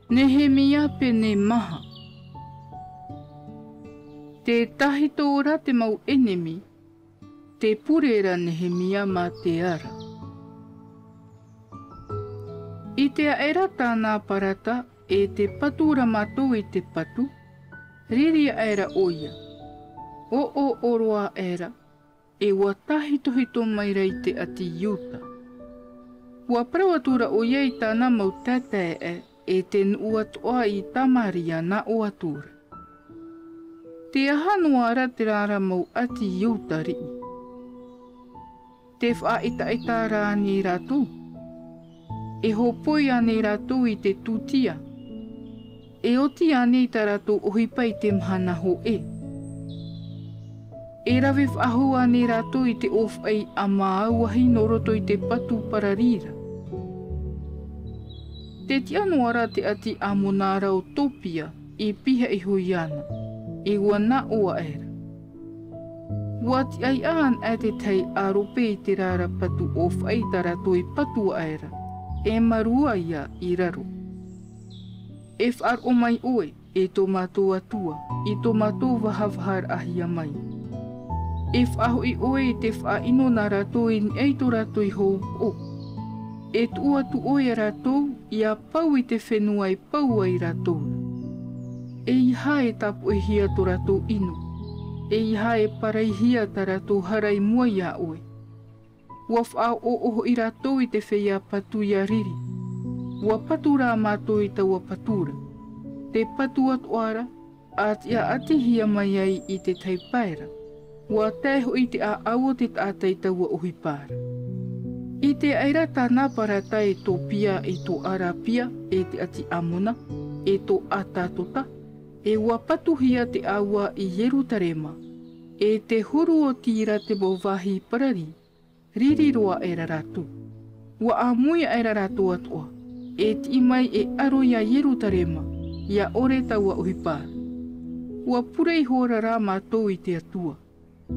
Nehemia Pene maha. Te tahito ora te mau enemi, te purera Nehemia ma te ara. I te aera tāna parata e te patura mātou i te patu, riri aera oia. O oroa aera, e wa tahito mai rei te ati iuta. Wa prawatura oia i tāna mau tatae e te nua toa i tamaria na o atura. Te ahanua ara te rara mau ati iuta rii. Te wha ita rāni rātou. E hopoi ane rātou i te tūtia. E oti ane i tā rātou ohipa i te mhana ho e. E rawe whahu ane rātou i te ofai a māuahi noroto i te patu pararira. Te tianuara te ati a monara o topia i piha i hoiana, e wana oa era. Wati ai aan a te tei a rope i te rara patu ofai tā rātou i patu aera. E marua ia i raro. E whar o mai oe, e tō mātou atua, i tō mātou wahavahar ahia mai. E whaho i oe i te wha ino nā rātou i ni eito rātou i hou o. E tu atu oe rātou, i a pau i te whenua i pau ai rātou. E i hae tapu e hia tō rātou ino. E i hae parai hia tā rātou harai mua ia oe. Wa whao oho i rātou i te whea patu ia riri. Wa patura mātou i taua patura. Te patu atoara, at ia ati hia mai ai i te taipaera. Wa teho i te a awo te tātai taua ohipara. I te aira tāna parata e tō pia e tō arapia e te ati amona, e tō atatota, e wa patu hia te awa i Yerutarema, e te huru o tira te bovahi parari. Riri roa era rātou. Wa amuia era rātou atoa. E ti mai e aro ia Yerutarema, ia ore taua ohipara. Wa purei hora rā mātou i te atua.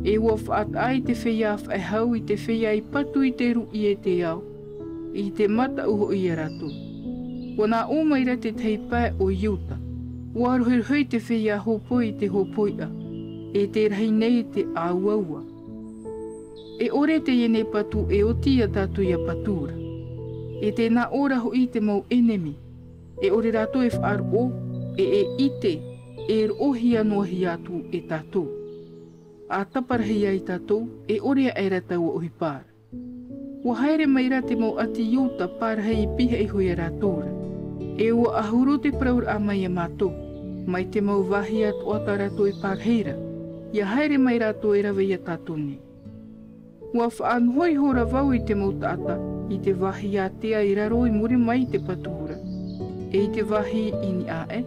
E wa whaat ai te whea whaehau i te whea i patu i te rui e te au. I te mata uho i a rātou. Wa nā omaira te teipai o iuta. Wa roherhoi te whea hopoi te hopoia. E te rahi nei te auaua. E ore te iene patu e oti a tātou ia patura. E te nā ora ho i te mau enemi. E ore rātou e whaar o, e ite, e rohi anua hi atu e tātou. A taparahi ai tātou, e ore a era tau ohipara. Wa haere maira te mau ati iuta pārhei piha i hui a rātoura. E ua ahuru te praur a mai a mātou, mai te mau vahi atu ata rātou e pārheira. Ia haere mai rātou e rawe ia tātou ni. Wa whaanhoi hora vau i te mautata, i te wahi a tea i raro i muri mai te patura. E i te wahi i ni ae,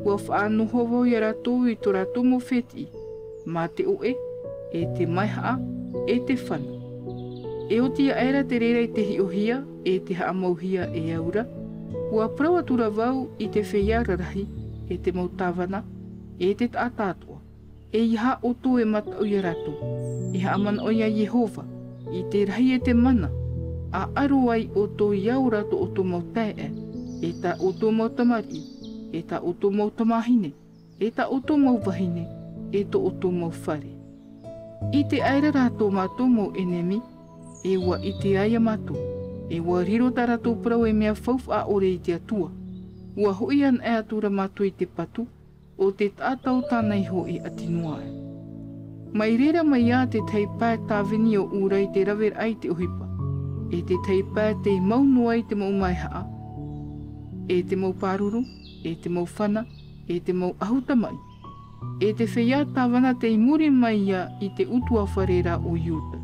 wa whaanoho vau i ratou i tō ratou mo wheti, mā te oe, e te maihaa, e te whana. E o tia aera te reira i te hiohia, e te haamauhia e aura, wa prawatura vau i te wheiara rahi, e te mautawena, e te tātātua. E iha o tō e mata o i ratou. I haamana o ia Jehova, i te rahi e te mana, a aru ai o tō iau rato o tō mautae, e ta o tō mautamari, e ta o tō mautamahine, e ta o tō mauvahine, e ta o tō maufare. I te aira rato mātou mau enemi, e wa i te aia mātou, e wa riro ta rato prau e mea fauf a ore i te atua, wa hoian e atura mātou i te patu, o te tātau tānei ho i atinuae. Mai rera mai a te teipai tāwini o urai te rawer ai te ohipa. E te teipai te maunu ai te mau maihaa. E te mau pāruru, e te mau whana, e te mau ahutamai. E te whea tāwana te imuri mai a i te utua wharera o iuta.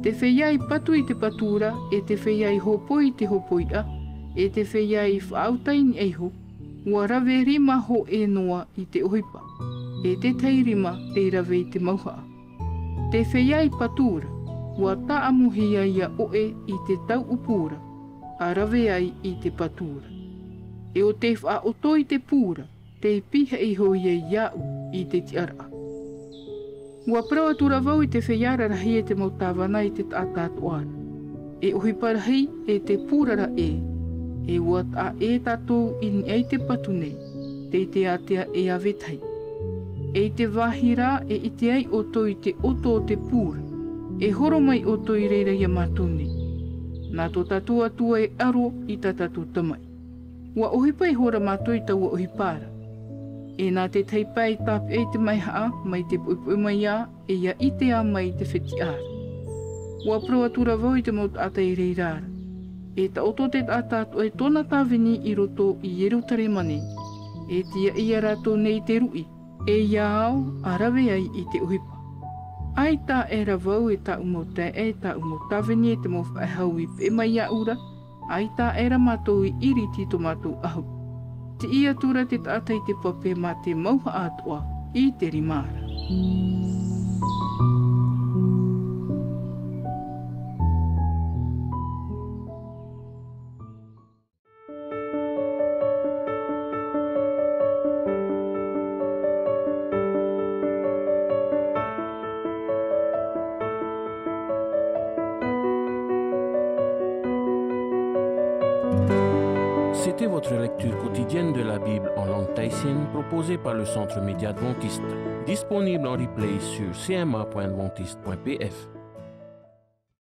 Te whea i patu i te patura, e te whea i hopoi te hopoia, e te whea i whaautai ni eiho, ua rawe rima ho e noa i te ohipa. E te teirima te rawe i te mauhaa. Te whea i patura, ua taamuhia ia oe i te tau upura, a rawe ai i te patura. E o te wha o toi te pūra, te piha i hoi e iau i te tiara. Ua prawatura vau i te wheiara rahi e te mautawana i te tātātuara. E ohiparahi e te pūrara e E wat a e tatou in e te patu nei, te atea e avetai. E te wahira e ite ai oto i te oto o te pūra, e horo mai oto i reira ia matoni. Nā tō tatua atua e aro i ta tatou tamai. Wa ohipa i hora matoi ta wa ohipara. E nā te teipai tāpi e te mai haa, mai te puipui mai a, e ia ite a mai te whiti ara. Wa proatura vau i te mauta ata i reirara. E ta oto te tātātu e tōna tāwini i roto i erutare mani. E tia ia rato nei te rui, e ia au a rawe ai i te uhipa. Ai tā e ravau e tā umota e tā umotawini e te mowha e hau i pe mai a ura, ai tā e ra mātou i iri tito mātou ahu. Te ia tura te tātai te pape mā te mauha atua i te rimara. C'était votre lecture quotidienne de la Bible en langue tahitienne proposée par le Centre Média Adventiste, disponible en replay sur cma.adventiste.pf.